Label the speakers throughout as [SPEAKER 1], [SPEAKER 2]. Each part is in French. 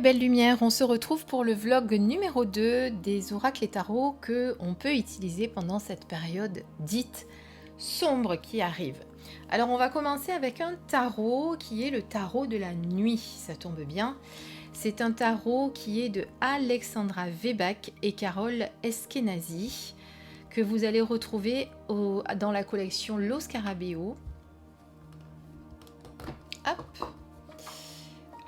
[SPEAKER 1] mes belles lumières, on se retrouve pour le vlog numéro 2 des oracles et tarots que on peut utiliser pendant cette période dite sombre qui arrive. Alors on va commencer avec un tarot qui est le tarot de la nuit, ça tombe bien. C'est un tarot qui est de Alexandra Weback et Carole Eskenazi que vous allez retrouver dans la collection Lo Scarabeo. Hop,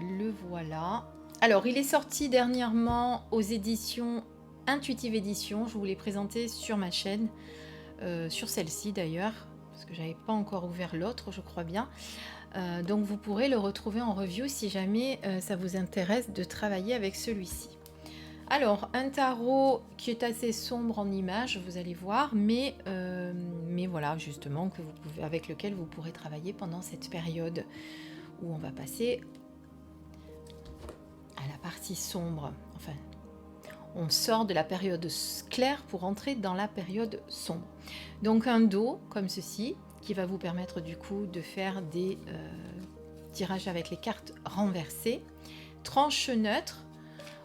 [SPEAKER 1] le voilà. Alors, il est sorti dernièrement aux éditions Intuitive Édition. Je vous l'ai présenté sur ma chaîne, sur celle-ci d'ailleurs, parce que j'avais pas encore ouvert l'autre, je crois bien. Donc, vous pourrez le retrouver en review si jamais ça vous intéresse de travailler avec celui-ci. Alors, un tarot qui est assez sombre en image, vous allez voir, mais voilà, justement, avec lequel vous pourrez travailler pendant cette période où on va passer à la partie sombre. Enfin, on sort de la période claire pour entrer dans la période sombre. Donc un dos comme ceci, qui va vous permettre du coup de faire des tirages avec les cartes renversées. Tranche neutre,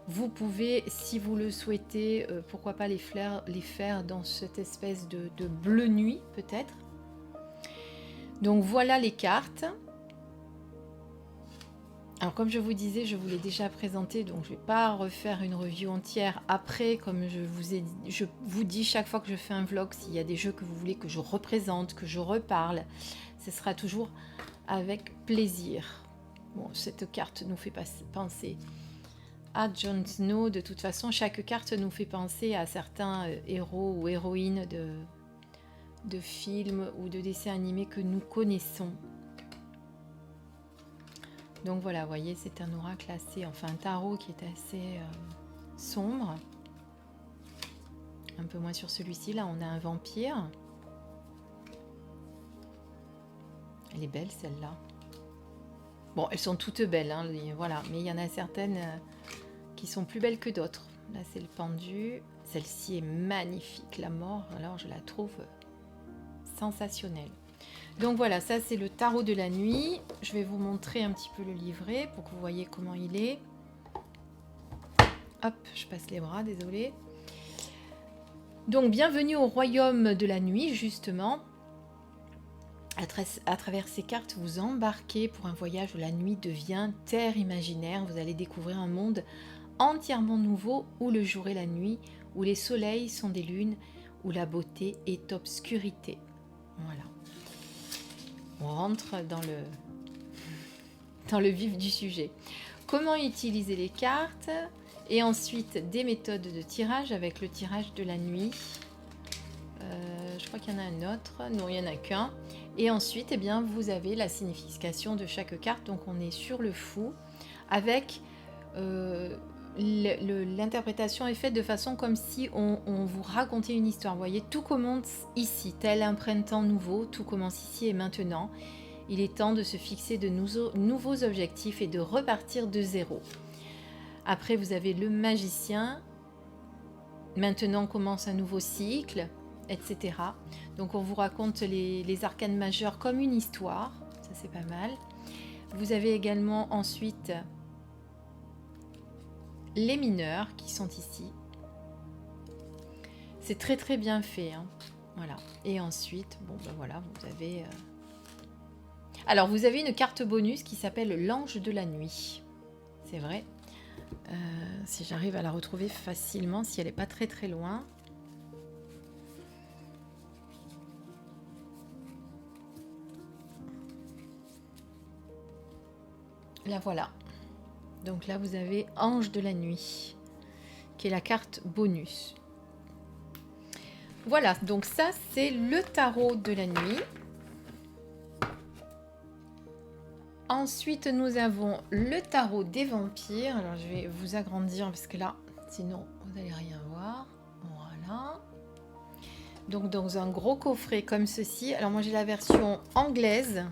[SPEAKER 1] vous pouvez, si vous le souhaitez, pourquoi pas les faire dans cette espèce de bleu nuit peut-être. Donc voilà les cartes. Alors comme je vous disais, je vous l'ai déjà présenté, donc je ne vais pas refaire une review entière. Après, comme je vous dis chaque fois que je fais un vlog, s'il y a des jeux que vous voulez que je représente, que je reparle, ce sera toujours avec plaisir. Bon, cette carte nous fait penser à Jon Snow. De toute façon, chaque carte nous fait penser à certains héros ou héroïnes de films ou de dessins animés que nous connaissons. Donc voilà, vous voyez, c'est un oracle assez, enfin un tarot qui est assez sombre. Un peu moins sur celui-ci, là on a un vampire. Elle est belle celle-là. Bon, elles sont toutes belles, hein, voilà, mais il y en a certaines qui sont plus belles que d'autres. Là c'est le pendu, celle-ci est magnifique, la mort, alors je la trouve sensationnelle. Donc voilà, ça c'est le tarot de la nuit. Je vais vous montrer un petit peu le livret pour que vous voyez comment il est. Hop, je passe les bras, désolée. Donc bienvenue au royaume de la nuit, justement. À travers ces cartes, vous embarquez pour un voyage où la nuit devient terre imaginaire. Vous allez découvrir un monde entièrement nouveau où le jour et la nuit, où les soleils sont des lunes, où la beauté est obscurité. Voilà. On rentre dans le vif du sujet. Comment utiliser les cartes et ensuite des méthodes de tirage avec le tirage de la nuit. Je crois qu'il y en a un autre. Non, il n'y en a qu'un. Et ensuite, eh bien, vous avez la signification de chaque carte. Donc, on est sur le fou avec l'interprétation est faite de façon comme si on vous racontait une histoire. Vous voyez, tout commence ici, tel un printemps nouveau, tout commence ici et maintenant. Il est temps de se fixer de nouveaux objectifs et de repartir de zéro. Après, vous avez le magicien. Maintenant commence un nouveau cycle, etc. Donc, on vous raconte les arcanes majeures comme une histoire. Ça, c'est pas mal. Vous avez également ensuite les mineurs qui sont ici. C'est très très bien fait, hein. Voilà. Et ensuite, bon ben voilà, vous avez alors vous avez une carte bonus qui s'appelle l'ange de la nuit. C'est vrai. Si j'arrive à la retrouver facilement, si elle n'est pas très très loin. La voilà. Donc là, vous avez Ange de la nuit, qui est la carte bonus. Voilà, donc ça, c'est le tarot de la nuit. Ensuite, nous avons le tarot des vampires. Alors, je vais vous agrandir parce que là, sinon, vous n'allez rien voir. Voilà. Donc, dans un gros coffret comme ceci. Alors, moi, j'ai la version anglaise.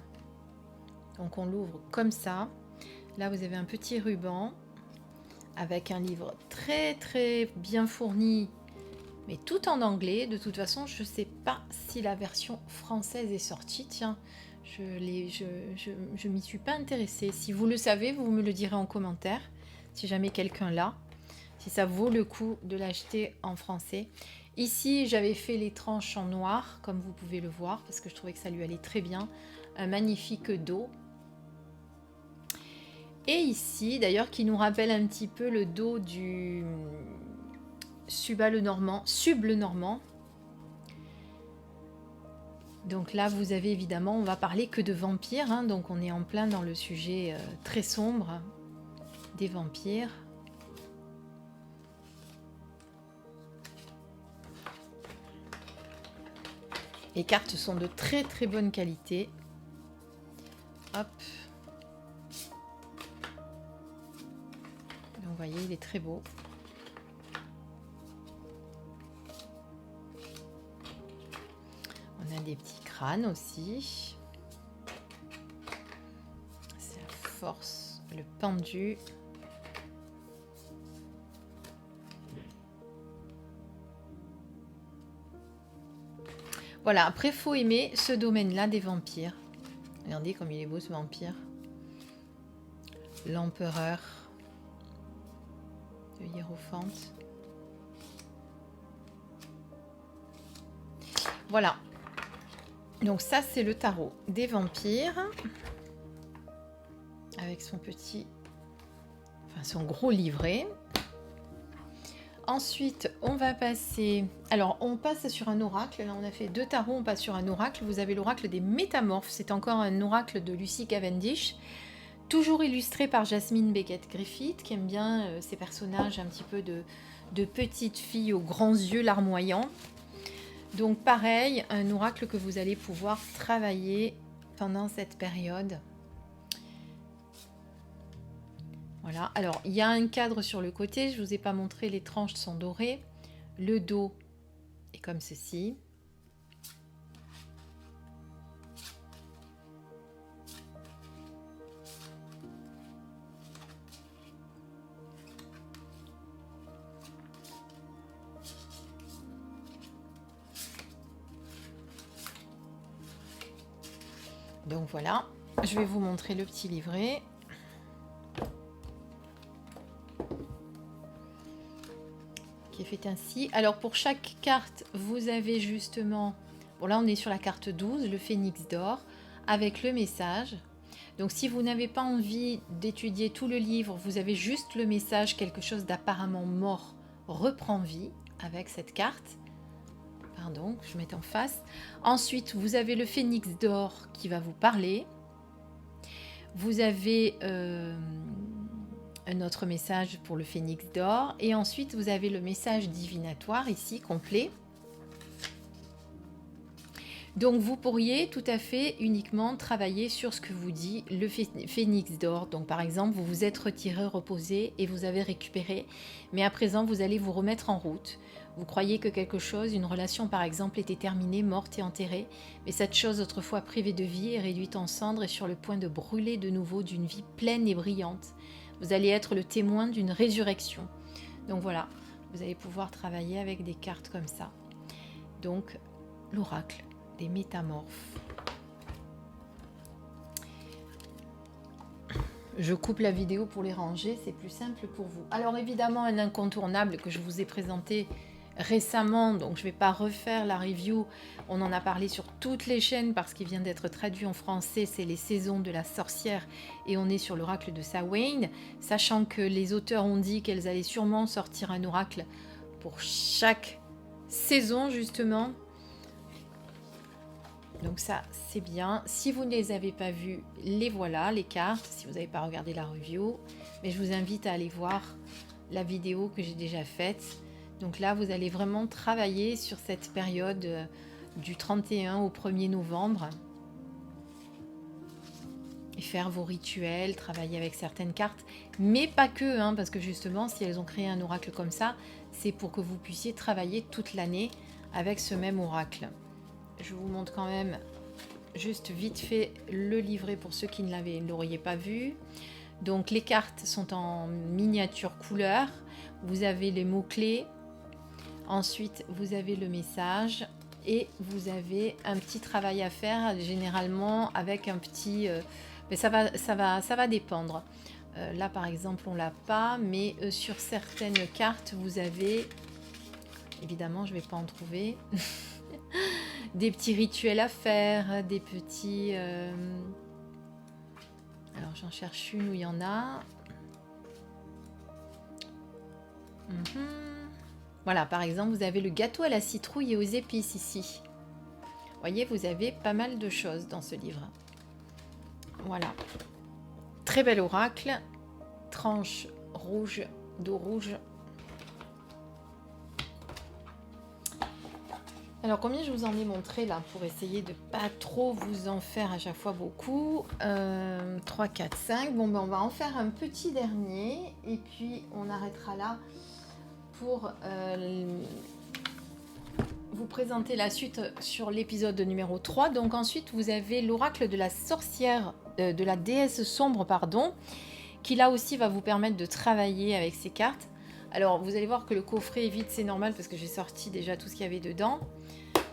[SPEAKER 1] Donc, on l'ouvre comme ça. Là, vous avez un petit ruban avec un livre très très bien fourni, mais tout en anglais. De toute façon, je ne sais pas si la version française est sortie. Tiens, je m'y suis pas intéressée. Si vous le savez, vous me le direz en commentaire. si jamais quelqu'un l'a, si ça vaut le coup de l'acheter en français. Ici, j'avais fait les tranches en noir, comme vous pouvez le voir, parce que je trouvais que ça lui allait très bien. Un magnifique dos. Et ici, d'ailleurs, qui nous rappelle un petit peu le dos du Sub le Normand. Donc là, vous avez évidemment, on va parler que de vampires, hein, donc on est en plein dans le sujet très sombre des vampires. Les cartes sont de très très bonne qualité. Hop. Donc vous voyez, il est très beau. On a des petits crânes aussi. C'est la force, le pendu. Voilà, après, faut aimer ce domaine-là des vampires. Regardez comme il est beau ce vampire. L'empereur de Hiérophante. Voilà. Donc ça, c'est le tarot des vampires. Avec son petit... Enfin, son gros livret. Ensuite, on va passer... Alors, on passe sur un oracle. Là, on a fait 2 tarots, on passe sur un oracle. Vous avez l'oracle des Métamorphes. C'est encore un oracle de Lucy Cavendish. Toujours illustré par Jasmine Beckett-Griffith, qui aime bien ces personnages un petit peu de petites filles aux grands yeux larmoyants. Donc pareil, un oracle que vous allez pouvoir travailler pendant cette période. Voilà, alors il y a un cadre sur le côté, je ne vous ai pas montré, les tranches sont dorées. Le dos est comme ceci. Donc voilà, je vais vous montrer le petit livret. Qui est fait ainsi. Alors pour chaque carte, vous avez justement... Bon là on est sur la carte 12, le phénix d'or, avec le message. Donc si vous n'avez pas envie d'étudier tout le livre, vous avez juste le message, quelque chose d'apparemment mort reprend vie avec cette carte. Pardon, je mets en face. Ensuite, vous avez le phénix d'or qui va vous parler. Vous avez un autre message pour le phénix d'or. Et ensuite, vous avez le message divinatoire ici, complet. Donc, vous pourriez tout à fait uniquement travailler sur ce que vous dit le phénix d'or. Donc, par exemple, vous vous êtes retiré, reposé et vous avez récupéré. Mais à présent, vous allez vous remettre en route. Vous croyez que quelque chose, une relation par exemple, était terminée, morte et enterrée. Mais cette chose autrefois privée de vie est réduite en cendres et sur le point de brûler de nouveau d'une vie pleine et brillante. Vous allez être le témoin d'une résurrection. Donc voilà, vous allez pouvoir travailler avec des cartes comme ça. Donc, l'oracle des Métamorphes. Je coupe la vidéo pour les ranger, c'est plus simple pour vous. Alors évidemment, un incontournable que je vous ai présenté récemment, donc je ne vais pas refaire la review, on en a parlé sur toutes les chaînes parce qu'il vient d'être traduit en français, c'est les saisons de la sorcière et on est sur l'oracle de Samhain, sachant que les auteurs ont dit qu'elles allaient sûrement sortir un oracle pour chaque saison justement. Donc ça, c'est bien. Si vous ne les avez pas vus, les voilà, les cartes, si vous n'avez pas regardé la review. Mais je vous invite à aller voir la vidéo que j'ai déjà faite. Donc là, vous allez vraiment travailler sur cette période du 31 au 1er novembre. Et faire vos rituels, travailler avec certaines cartes. Mais pas que, hein, parce que justement, si elles ont créé un oracle comme ça, c'est pour que vous puissiez travailler toute l'année avec ce même oracle. Je vous montre quand même juste vite fait le livret pour ceux qui ne l'auraient pas vu. Donc les cartes sont en miniature couleur. Vous avez les mots-clés. Ensuite, vous avez le message. Et vous avez un petit travail à faire, généralement avec un petit... mais ça va dépendre. Là, par exemple, on l'a pas, mais sur certaines cartes, vous avez... Évidemment, je ne vais pas en trouver. Des petits rituels à faire, des petits... Alors, j'en cherche une où il y en a. Voilà, par exemple, vous avez le gâteau à la citrouille et aux épices ici. Vous voyez, vous avez pas mal de choses dans ce livre. Voilà. Très bel oracle. Tranche rouge, dos rouge. Alors, combien je vous en ai montré là pour essayer de pas trop vous en faire à chaque fois beaucoup 3, 4, 5. Bon, ben, on va en faire un petit dernier et puis on arrêtera là pour vous présenter la suite sur l'épisode numéro 3. Donc ensuite, vous avez l'oracle de la sorcière, de la déesse sombre, pardon, qui là aussi va vous permettre de travailler avec ces cartes. Alors, vous allez voir que le coffret est vide, c'est normal parce que j'ai sorti déjà tout ce qu'il y avait dedans.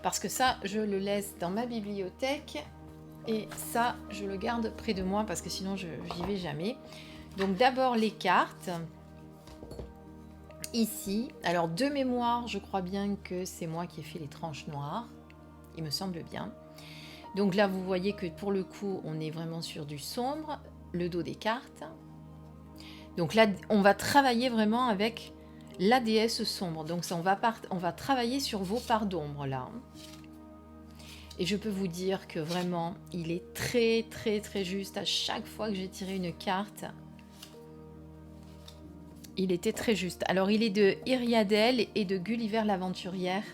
[SPEAKER 1] Parce que ça, je le laisse dans ma bibliothèque et ça, je le garde près de moi parce que sinon, je n'y vais jamais. Donc d'abord les cartes. Ici, alors de mémoire, je crois bien que c'est moi qui ai fait les tranches noires. Il me semble bien. Donc là, vous voyez que pour le coup, on est vraiment sur du sombre. Le dos des cartes. Donc là, on va travailler vraiment avec la déesse sombre. Donc ça, on va travailler sur vos parts d'ombre là. Et je peux vous dire que vraiment, il est très très très juste. À chaque fois que j'ai tiré une carte, il était très juste. Alors il est de Iriadel et de Gulliver l'Aventurière.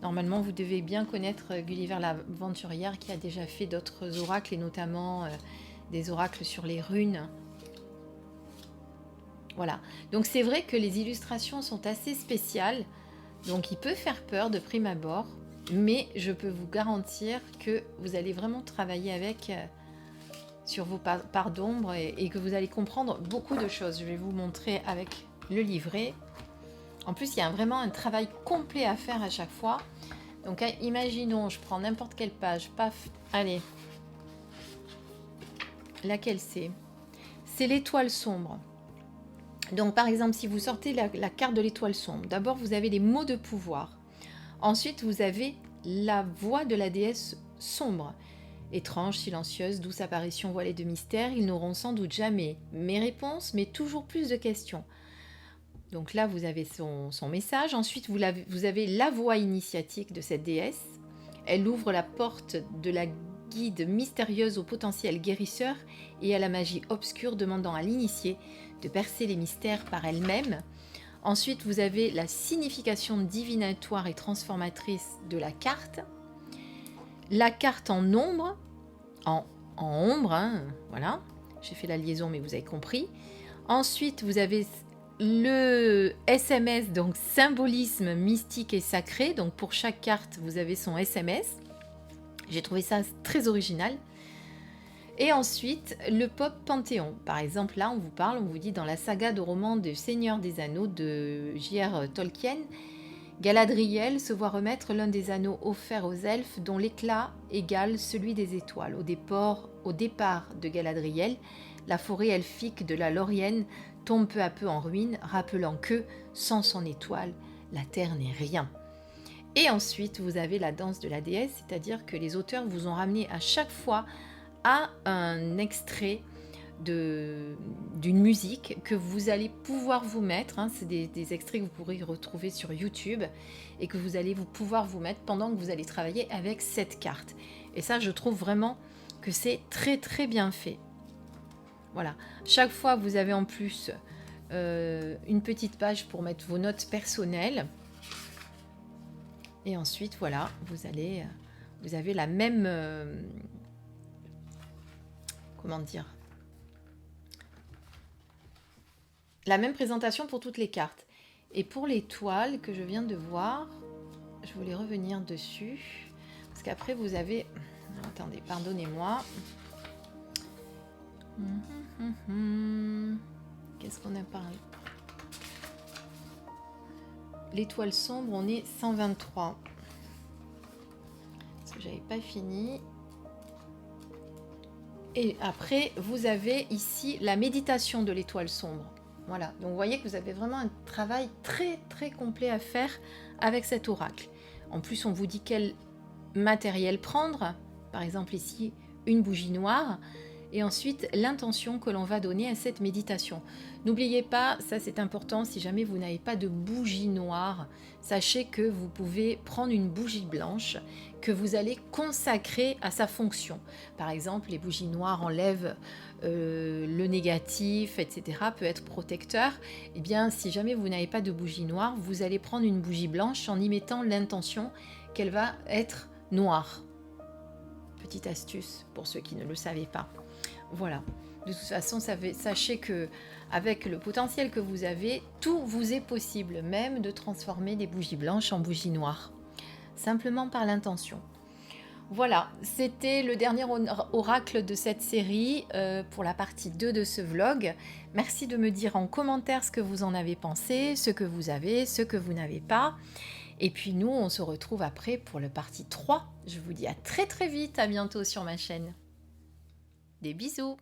[SPEAKER 1] Normalement, vous devez bien connaître Gulliver l'Aventurière qui a déjà fait d'autres oracles et notamment des oracles sur les runes. Voilà. Donc c'est vrai que les illustrations sont assez spéciales. Donc il peut faire peur de prime abord. Mais je peux vous garantir que vous allez vraiment travailler avec sur vos parts d'ombre et que vous allez comprendre beaucoup de choses. Je vais vous montrer avec le livret. En plus, il y a vraiment un travail complet à faire à chaque fois. Donc imaginons, je prends n'importe quelle page, paf, allez. Laquelle c'est? C'est l'étoile sombre. Donc par exemple, si vous sortez la carte de l'étoile sombre, d'abord vous avez les mots de pouvoir. Ensuite, vous avez la voix de la déesse sombre. Étrange, silencieuse, douce apparition voilée de mystère, ils n'auront sans doute jamais mes réponses, mais toujours plus de questions. Donc là, vous avez son message. Ensuite, vous avez la voix initiatique de cette déesse. Elle ouvre la porte de la guide mystérieuse au potentiel guérisseur et à la magie obscure, demandant à l'initié de percer les mystères par elle-même. Ensuite, vous avez la signification divinatoire et transformatrice de la carte. La carte en ombre, en ombre, hein, voilà. J'ai fait la liaison, mais vous avez compris. Ensuite, vous avez le SMS, donc symbolisme mystique et sacré. Donc pour chaque carte, vous avez son SMS. J'ai trouvé ça très original. Et ensuite, le pop Panthéon. Par exemple, là, on vous dit dans la saga de romans de Seigneur des Anneaux de J.R. Tolkien, Galadriel se voit remettre l'un des anneaux offerts aux elfes dont l'éclat égale celui des étoiles. Au départ de Galadriel, la forêt elfique de la Lorienne tombe peu à peu en ruine, rappelant que, sans son étoile, la terre n'est rien. Et ensuite, vous avez la danse de la déesse, c'est-à-dire que les auteurs vous ont ramené à chaque fois à un extrait d'une musique que vous allez pouvoir vous mettre. Hein, c'est des extraits que vous pourrez retrouver sur YouTube et que vous allez pouvoir vous mettre pendant que vous allez travailler avec cette carte. Et ça, je trouve vraiment que c'est très très bien fait. Voilà. Chaque fois, vous avez en plus une petite page pour mettre vos notes personnelles. Et ensuite, voilà, vous avez la même... comment dire, la même présentation pour toutes les cartes. Et pour l'étoile que je viens de voir, je voulais revenir dessus. Parce qu'après, vous avez... Attendez, pardonnez-moi. Qu'est-ce qu'on a parlé? L'étoile sombre, on est 123. Parce que j'avais pas fini. Et après, vous avez ici la méditation de l'étoile sombre. Voilà, donc vous voyez que vous avez vraiment un travail très très complet à faire avec cet oracle. En plus, on vous dit quel matériel prendre, par exemple ici une bougie noire, et ensuite l'intention que l'on va donner à cette méditation. N'oubliez pas, ça c'est important, si jamais vous n'avez pas de bougie noire, sachez que vous pouvez prendre une bougie blanche que vous allez consacrer à sa fonction. Par exemple, les bougies noires enlèvent le négatif, etc., peut être protecteur. Eh bien, si jamais vous n'avez pas de bougie noire, vous allez prendre une bougie blanche en y mettant l'intention qu'elle va être noire. Petite astuce pour ceux qui ne le savaient pas. Voilà. De toute façon, sachez que avec le potentiel que vous avez, tout vous est possible, même de transformer des bougies blanches en bougies noires, simplement par l'intention. Voilà, c'était le dernier oracle de cette série pour la partie 2 de ce vlog. Merci de me dire en commentaire ce que vous en avez pensé, ce que vous avez, ce que vous n'avez pas. Et puis nous, on se retrouve après pour la partie 3. Je vous dis à très très vite, à bientôt sur ma chaîne. Des bisous!